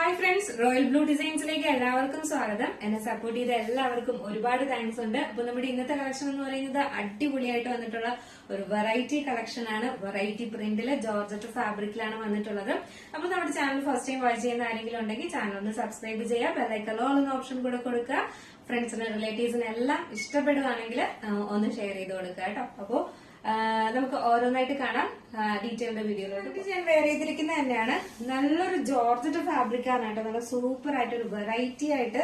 Hi friends, royal blue ഡിസൈൻസിലേക്ക് എല്ലാവർക്കും സ്വാഗതം. എന്നെ സപ്പോർട്ട് ചെയ്ത എല്ലാവർക്കും ഒരുപാട് താങ്ക്സ് ഉണ്ട്. അപ്പൊ നമ്മുടെ ഇന്നത്തെ കളക്ഷൻ എന്ന് പറയുന്നത് അടിപൊളിയായിട്ട് വന്നിട്ടുള്ള ഒരു വെറൈറ്റി കളക്ഷൻ ആണ്. വെറൈറ്റി പ്രിന്റില് ജോർജറ്റ് ഫാബ്രിക്കിലാണ് വന്നിട്ടുള്ളത്. അപ്പൊ നമ്മുടെ ചാനൽ ഫസ്റ്റ് ടൈം വാച്ച് ചെയ്യുന്ന ആരെങ്കിലും ഉണ്ടെങ്കിൽ ചാനൽ ഒന്ന് സബ്സ്ക്രൈബ് ചെയ്യുക, ബെല്ലൈക്കൺ ഓൾ എന്ന ഓപ്ഷൻ കൂടെ കൊടുക്കുക. ഫ്രണ്ട്സിന് റിലേറ്റീവ്സിന് എല്ലാം ഇഷ്ടപ്പെടുവാണെങ്കിൽ ഒന്ന് ഷെയർ ചെയ്ത് കൊടുക്കുക കേട്ടോ. അപ്പോ നമുക്ക് ഓരോന്നായിട്ട് കാണാം. ഡീറ്റെയിൽഡ് വീഡിയോയിലോട്ട് ഞാൻ വേറെ ചെയ്തിരിക്കുന്ന തന്നെയാണ്. നല്ലൊരു ജോർജറ്റ് ഫാബ്രിക് ആണ് കേട്ടോ. നല്ല സൂപ്പർ ആയിട്ട് ഒരു വെറൈറ്റി ആയിട്ട്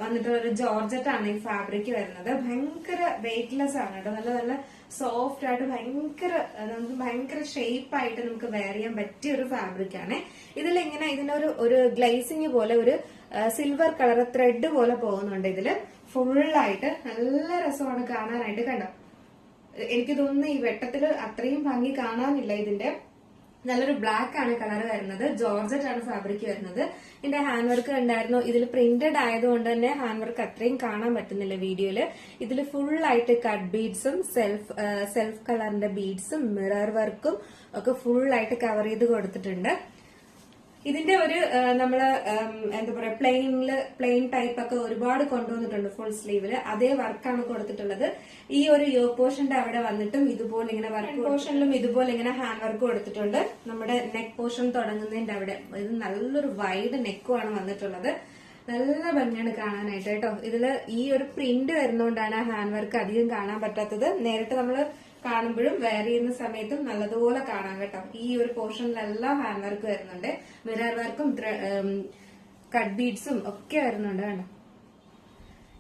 വന്നിട്ടുള്ള ഒരു ജോർജറ്റ് ആണ് ഈ ഫാബ്രിക് വരുന്നത്. ഭയങ്കര വെയിറ്റ്ലെസ് ആണ് കേട്ടോ. നല്ല നല്ല സോഫ്റ്റ് ആയിട്ട് നമുക്ക് ഭയങ്കര ഷേപ്പ് ആയിട്ട് നമുക്ക് വെയർ ചെയ്യാൻ പറ്റിയ ഒരു ഫാബ്രിക് ആണ്. ഇതിലിങ്ങനെ ഒരു ഗ്ലേസിംഗ് പോലെ ഒരു സിൽവർ കളർ ത്രെഡ് പോലെ പോകുന്നുണ്ട്. ഇതില് ഫുള്ളായിട്ട് നല്ല രസമാണ് കാണാനായിട്ട്. കണ്ടോ, എനിക്ക് തോന്നുന്നു ഈ വെട്ടത്തില് അത്രയും ഭംഗി കാണാനില്ല. ഇതിന്റെ നല്ലൊരു ബ്ലാക്ക് ആണ് കളർ വരുന്നത്. ജോർജറ്റ് ആണ് ഫാബ്രിക് വരുന്നത്. ഇതിന്റെ ഹാൻഡ് വർക്ക് ഉണ്ടായിരുന്നു. ഇതിൽ പ്രിന്റഡ് ആയതുകൊണ്ട് തന്നെ ഹാൻഡ് വർക്ക് അത്രയും കാണാൻ പറ്റുന്നില്ല വീഡിയോയില്. ഇതിൽ ഫുൾ ആയിട്ട് കട്ട് ബീഡ്സും സെൽഫ് കളറിന്റെ ബീഡ്സും മിറർ വർക്കും ഒക്കെ ഫുൾ ആയിട്ട് കവർ ചെയ്ത് കൊടുത്തിട്ടുണ്ട്. ഇതിന്റെ ഒരു നമ്മള് എന്താ പറയാ പ്ലെയിൻ ടൈപ്പ് ഒക്കെ ഒരുപാട് കൊണ്ടുവന്നിട്ടുണ്ട് ഫുൾ സ്ലീവില്. അതേ വർക്കാണ് കൊടുത്തിട്ടുള്ളത്. ഈ ഒരു യോ പോർഷന്റെ അവിടെ വന്നിട്ടും ഇതുപോലെ ഇങ്ങനെ വർക്ക് പോർഷനിലും ഇതുപോലെ ഇങ്ങനെ ഹാൻഡ് വർക്ക് കൊടുത്തിട്ടുണ്ട്. നമ്മുടെ നെക്ക് പോർഷൻ തുടങ്ങുന്നതിന്റെ അവിടെ ഇത് നല്ലൊരു വൈഡ് നെക്കുമാണ് വന്നിട്ടുള്ളത്. നല്ല ഭംഗിയാണ് കാണാനായിട്ട് കേട്ടോ. ഇതില് ഈ ഒരു പ്രിന്റ് വരുന്നോണ്ടാണ് ഹാൻഡ് വർക്ക് അധികം കാണാൻ പറ്റാത്തത്. നേരിട്ട് നമ്മള് കാണുമ്പോഴും വെയർ ചെയ്യുന്ന സമയത്തും നല്ലതുപോലെ കാണാം കേട്ടോ. ഈ ഒരു പോർഷനിലെല്ലാം ഹാൻഡ് വർക്ക് വരുന്നുണ്ട്. മിറർ വർക്കും കട്ട് ബീഡ്സും ഒക്കെ വരുന്നുണ്ട് കേട്ടോ.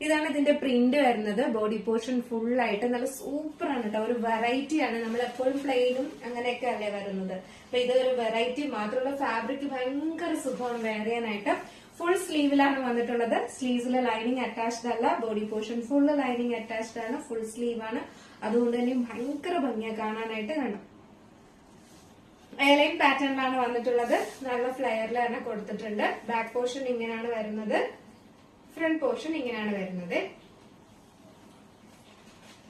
ഇതാണ് ഇതിന്റെ പ്രിന്റ് വരുന്നത്. ബോഡി പോർഷൻ ഫുൾ ആയിട്ട് നല്ല സൂപ്പർ ആണ് കേട്ടോ. ഒരു വെറൈറ്റി ആണ്. നമ്മൾ എപ്പോഴും പ്ലെയിനും അങ്ങനെയൊക്കെ അല്ലേ വരുന്നത്. അപ്പൊ ഇതൊരു വെറൈറ്റി മാത്രമുള്ള ഫാബ്രിക് ഭയങ്കര സുഖമാണ് വെയർ ചെയ്യാനായിട്ട്. ഫുൾ സ്ലീവിലാണ് വന്നിട്ടുള്ളത്. സ്ലീവ്സിലെ ലൈനിങ് അറ്റാച്ച്ഡ് അല്ല. Body portion full lining attached ആണ്. ഫുൾ സ്ലീവ് ആണ്. അതുകൊണ്ട് തന്നെ ഭയങ്കര ഭംഗിയാണ് കാണാനായിട്ട്. കാണാം, എയർലൈൻ പാറ്റേണിലാണ് വന്നിട്ടുള്ളത്. നല്ല ഫ്ലെയറിൽ തന്നെ കൊടുത്തിട്ടുണ്ട്. ബാക്ക് പോർഷൻ ഇങ്ങനെയാണ് വരുന്നത്. ഫ്രണ്ട് പോർഷൻ ഇങ്ങനെയാണ് വരുന്നത്.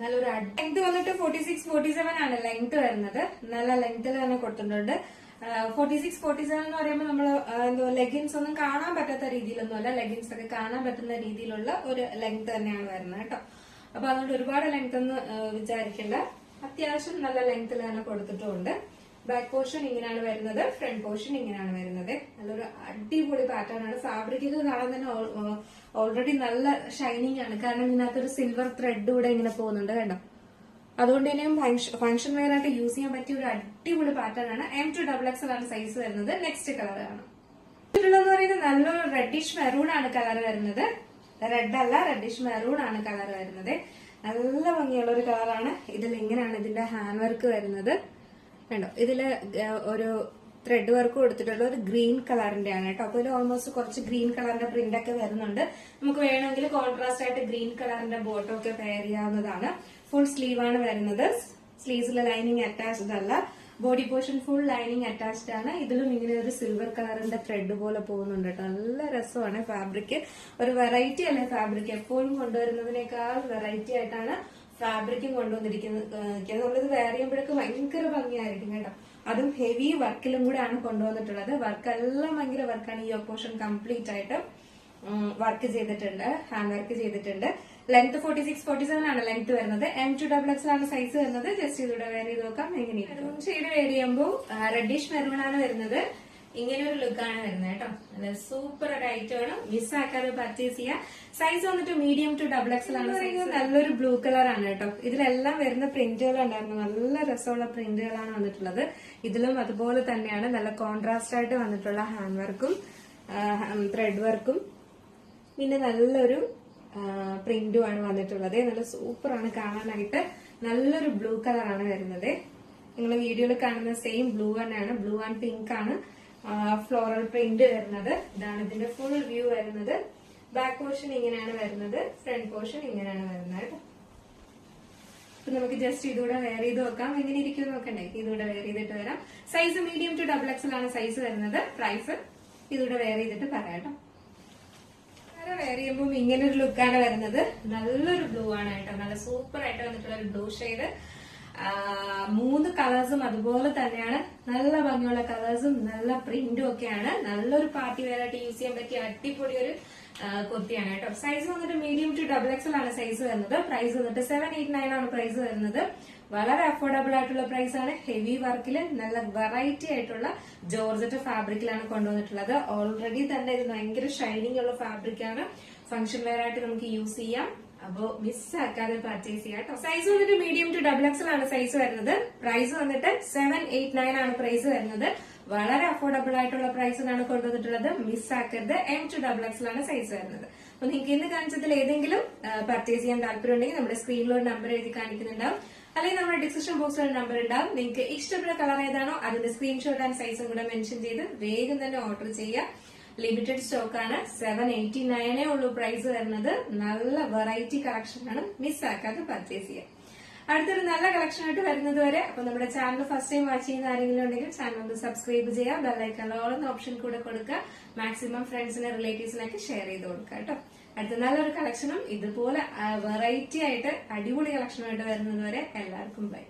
നല്ലൊരു ലെങ്ത് വന്നിട്ട് 46-47 ആണ് ലെങ്ത് വരുന്നത്. നല്ല ലെങ്ത്തിൽ തന്നെ കൊടുത്തിട്ടുണ്ട്. 46-47 എന്ന് പറയുമ്പോൾ നമ്മൾ എന്തോ ലെഗിൻസ് ഒന്നും കാണാൻ പറ്റാത്ത രീതിയിലൊന്നും അല്ല. ലെഗിൻസ് ഒക്കെ കാണാൻ പറ്റുന്ന രീതിയിലുള്ള ഒരു ലെങ്ത് തന്നെയാണ് വരുന്നത് കേട്ടോ. അപ്പൊ അതുകൊണ്ട് ഒരുപാട് ലെങ്ത് ഒന്നും വിചാരിക്കേണ്ട. അത്യാവശ്യം നല്ല ലെങ്ത്തിൽ തന്നെ കൊടുത്തിട്ടുണ്ട്. ബാക്ക് പോർഷൻ ഇങ്ങനെയാണ് വരുന്നത്. ഫ്രണ്ട് പോർഷൻ ഇങ്ങനെയാണ് വരുന്നത്. നല്ലൊരു അടിപൊളി പാറ്റേൺ ആണ്. ഫാബ്രിക്കിൽ കാണാൻ തന്നെ ഓൾറെഡി നല്ല ഷൈനിങ് ആണ്. കാരണം ഇതിനകത്തൊരു സിൽവർ ത്രെഡ് കൂടെ ഇങ്ങനെ പോകുന്നുണ്ട് കേട്ടോ. അതുകൊണ്ട് തന്നെയും ഫംഗ്ഷൻ വെയർ ആയിട്ട് യൂസ് ചെയ്യാൻ പറ്റിയ ഒരു അടിപൊളി പാറ്റേൺ ആണ്. M2XXL ആണ് സൈസ് വരുന്നത്. നെക്സ്റ്റ് കളർ ആണ് എന്ന് പറയുന്നത് നല്ലൊരു റെഡിഷ് മെറൂൺ ആണ് കളർ വരുന്നത്. റെഡ് അല്ല, റെഡിഷ് മെറൂൺ ആണ് കളർ വരുന്നത്. നല്ല ഭംഗിയുള്ള ഒരു കളറാണ്. ഇതിൽ ഇങ്ങനെയാണ് ഇതിന്റെ ഹാൻഡ് വർക്ക് വരുന്നത്. കണ്ടോ, ഇതില് ഒരു ത്രെഡ് വർക്ക് കൊടുത്തിട്ടുള്ള ഒരു ഗ്രീൻ കളറിന്റെ ആണ് കേട്ടോ. അപ്പൊ ഇതിൽ ഓൾമോസ്റ്റ് കുറച്ച് ഗ്രീൻ കളറിന്റെ പ്രിന്റ് ഒക്കെ വരുന്നുണ്ട്. നമുക്ക് വേണമെങ്കിൽ കോൺട്രാസ്റ്റ് ആയിട്ട് ഗ്രീൻ കളറിന്റെ ബോട്ടം ഒക്കെ പെയർ ചെയ്യാവുന്നതാണ്. ഫുൾ സ്ലീവ് ആണ് വരുന്നത്. സ്ലീവ്സിലെ ലൈനിങ് അറ്റാച്ച്ഡ് അല്ല. Body portion full lining attached ആണ്. ഇതിലും ഇങ്ങനെ ഒരു സിൽവർ കളറിന്റെ ത്രെഡ് പോലെ പോകുന്നുണ്ട് കേട്ടോ. നല്ല രസമാണ് ഫാബ്രിക്. ഒരു വെറൈറ്റി അല്ലേ ഫാബ്രിക്. എപ്പോഴും കൊണ്ടുവരുന്നതിനേക്കാൾ വെറൈറ്റി ആയിട്ടാണ് ഫാബ്രിക്കും കൊണ്ടുവന്നിരിക്കുന്നത്. നമ്മളിത് വെയർ ചെയ്യുമ്പോഴേക്ക് ഭയങ്കര ഭംഗിയായിരിക്കും കേട്ടോ. അതും ഹെവി വർക്കിലും കൂടെ ആണ് കൊണ്ടുവന്നിട്ടുള്ളത്. വർക്കെല്ലാം ഭയങ്കര വർക്കാണ്. ഈ പോർഷൻ കംപ്ലീറ്റ് ആയിട്ട് വർക്ക് ചെയ്തിട്ടുണ്ട്. ഹാൻഡ് വർക്ക് ചെയ്തിട്ടുണ്ട്. ലെങ്ത് 46-47 ആണ് ലെങ്ത് വരുന്നത്. M2XXL ആണ് സൈസ് വരുന്നത്. ജസ്റ്റ് ഇതിലൂടെ വെയർ ചെയ്ത് നോക്കാം എങ്ങനെയാണ്. ഷെയ്ഡ് വെയർ ചെയ്യുമ്പോൾ റെഡിഷ് മെറൂൺ ആണ് വരുന്നത്. ഇങ്ങനെ ഒരു ലുക്കാണ് വരുന്നത് കേട്ടോ. സൂപ്പർ ഒരു ഐറ്റം ആണ്. മിസ്സാക്കാതെ പർച്ചേസ് ചെയ്യാം. സൈസ് വന്നിട്ട് മീഡിയം ടു XXL ആണ് സൈസ്. നല്ലൊരു ബ്ലൂ കളർ ആണ് കേട്ടോ. ഇതിലെല്ലാം വരുന്ന പ്രിന്റുകൾ ഉണ്ടായിരുന്നു. നല്ല രസമുള്ള പ്രിന്റുകളാണ് വന്നിട്ടുള്ളത്. ഇതിലും അതുപോലെ തന്നെയാണ് നല്ല കോൺട്രാസ്റ്റ് ആയിട്ട് വന്നിട്ടുള്ള ഹാൻഡ് വർക്കും ത്രെഡ് വർക്കും പിന്നെ നല്ലൊരു പ്രിന്റുമാണ് വന്നിട്ടുള്ളത്. നല്ല സൂപ്പറാണ് കാണാനായിട്ട്. നല്ലൊരു ബ്ലൂ കളറാണ് വരുന്നത്. നിങ്ങൾ വീഡിയോയിൽ കാണുന്ന സെയിം ബ്ലൂ തന്നെയാണ്. ബ്ലൂ ആൻഡ് പിങ്ക് ആണ് ഫ്ലോറൽ പ്രിന്റ് വരുന്നത്. ഇതാണ് ഇതിന്റെ ഫുൾ വ്യൂ വരുന്നത്. ബാക്ക് പോർഷൻ ഇങ്ങനെയാണ് വരുന്നത്. ഫ്രണ്ട് പോർഷൻ ഇങ്ങനെയാണ് വരുന്നത്. അപ്പൊ നമുക്ക് ജസ്റ്റ് ഇതുകൂടെ വെയർ ചെയ്ത് നോക്കാം എങ്ങനെ ഇരിക്കും നോക്കണ്ടേ. ഇതുകൂടെ വെയർ ചെയ്തിട്ട് വരാം. സൈസ് മീഡിയം ടു XXL ആണ് സൈസ് വരുന്നത്. പ്രൈസ് ഇതുകൂടെ വെയർ ചെയ്തിട്ട് പറയാം. വെയർ ചെയ്യുമ്പോൾ ഇങ്ങനെ ഒരു ലുക്കാണ് വരുന്നത്. നല്ലൊരു ബ്ലൂ ആണ് കേട്ടോ. നല്ല സൂപ്പർ ആയിട്ട് വന്നിട്ടുള്ള ഒരു ബ്ലൂ ഷെയ്ഡ്. 3 കളേഴ്സും അതുപോലെ തന്നെയാണ്. നല്ല ഭംഗിയുള്ള കളേഴ്സും നല്ല പ്രിന്റും ഒക്കെയാണ്. നല്ലൊരു പാർട്ടി വെയർ ആയിട്ട് യൂസ് ചെയ്യാൻ പറ്റിയ അടിപൊളി ഒരു കുർത്തിയാണ് കേട്ടോ. സൈസ് വന്നിട്ട് മീഡിയം ടു XXL ആണ് സൈസ് വരുന്നത്. പ്രൈസ് വന്നിട്ട് 789 ആണ് പ്രൈസ് വരുന്നത്. വളരെ അഫോർഡബിൾ ആയിട്ടുള്ള പ്രൈസ് ആണ്. ഹെവി വർക്കിൽ നല്ല വെറൈറ്റി ആയിട്ടുള്ള ജോർജറ്റ് ഫാബ്രിക്കിലാണ് കൊണ്ടുവന്നിട്ടുള്ളത്. ഓൾറെഡി തന്നെ ഇത് ഭയങ്കര ഷൈനിങ് ഉള്ള ഫാബ്രിക് ആണ്. ഫംഗ്ഷൻ വെയർ ആയിട്ട് നമുക്ക് യൂസ് ചെയ്യാം. അപ്പോ മിസ്സാക്കാതെ പർച്ചേസ് ചെയ്യാം കേട്ടോ. സൈസ് വന്നിട്ട് മീഡിയം ടു XXL ആണ് സൈസ് വരുന്നത്. പ്രൈസ് വന്നിട്ട് 789 ആണ് പ്രൈസ് വരുന്നത്. വളരെ അഫോർഡബിൾ ആയിട്ടുള്ള പ്രൈസിനാണ് കൊണ്ടുവന്നിട്ടുള്ളത്. മിസ്സാക്കരുത്. M to XXL ആണ് സൈസ് വരുന്നത്. അപ്പൊ നിങ്ങൾക്ക് ഇന്ന് കാണിച്ചതിൽ ഏതെങ്കിലും പർച്ചേസ് ചെയ്യാൻ താല്പര്യം ഉണ്ടെങ്കിൽ നമ്മുടെ സ്ക്രീനിൽ ഒരു നമ്പർ എഴുതി കാണിക്കുന്നുണ്ടാവും. അല്ലെങ്കിൽ നമ്മുടെ ഡിസ്ക്രിപ്ഷൻ ബോക്സിൽ ഒരു നമ്പർ ഉണ്ടാവും. നിങ്ങൾക്ക് ഇഷ്ടപ്പെട്ട കളർ ഏതാണോ അതിന്റെ സ്ക്രീൻഷോട്ട് ആൻഡ് സൈസും കൂടെ മെൻഷൻ ചെയ്ത് വേഗം തന്നെ ഓർഡർ ചെയ്യാം. ലിമിറ്റഡ് സ്റ്റോക്ക് ആണ്. 789 ഉള്ളൂ പ്രൈസ് വരുന്നത്. നല്ല വെറൈറ്റി കളക്ഷൻ ആണ്. മിസ്സാക്കാതെ പർച്ചേസ് ചെയ്യാം. അടുത്തൊരു നല്ല കളക്ഷൻ ആയിട്ട് വരുന്നത് വരെ അപ്പൊ നമ്മുടെ ചാനൽ ഫസ്റ്റ് ടൈം വാച്ച് ചെയ്യുന്ന ആരെങ്കിലും ഉണ്ടെങ്കിൽ ചാനൽ ഒന്ന് സബ്സ്ക്രൈബ് ചെയ്യുക. ബെല്ലൈക്കൺ ഓൾ എന്ന ഓപ്ഷൻ കൂടെ കൊടുക്കുക. മാക്സിമം ഫ്രണ്ട്സിനെ റിലേറ്റീവ്സിനൊക്കെ ഷെയർ ചെയ്ത് കൊടുക്കുക കേട്ടോ. അടുത്ത നല്ലൊരു കളക്ഷനും ഇതുപോലെ വെറൈറ്റി ആയിട്ട് അടിപൊളി കളക്ഷനുമായിട്ട് വരുന്നത് വരെ എല്ലാവർക്കും ബൈ.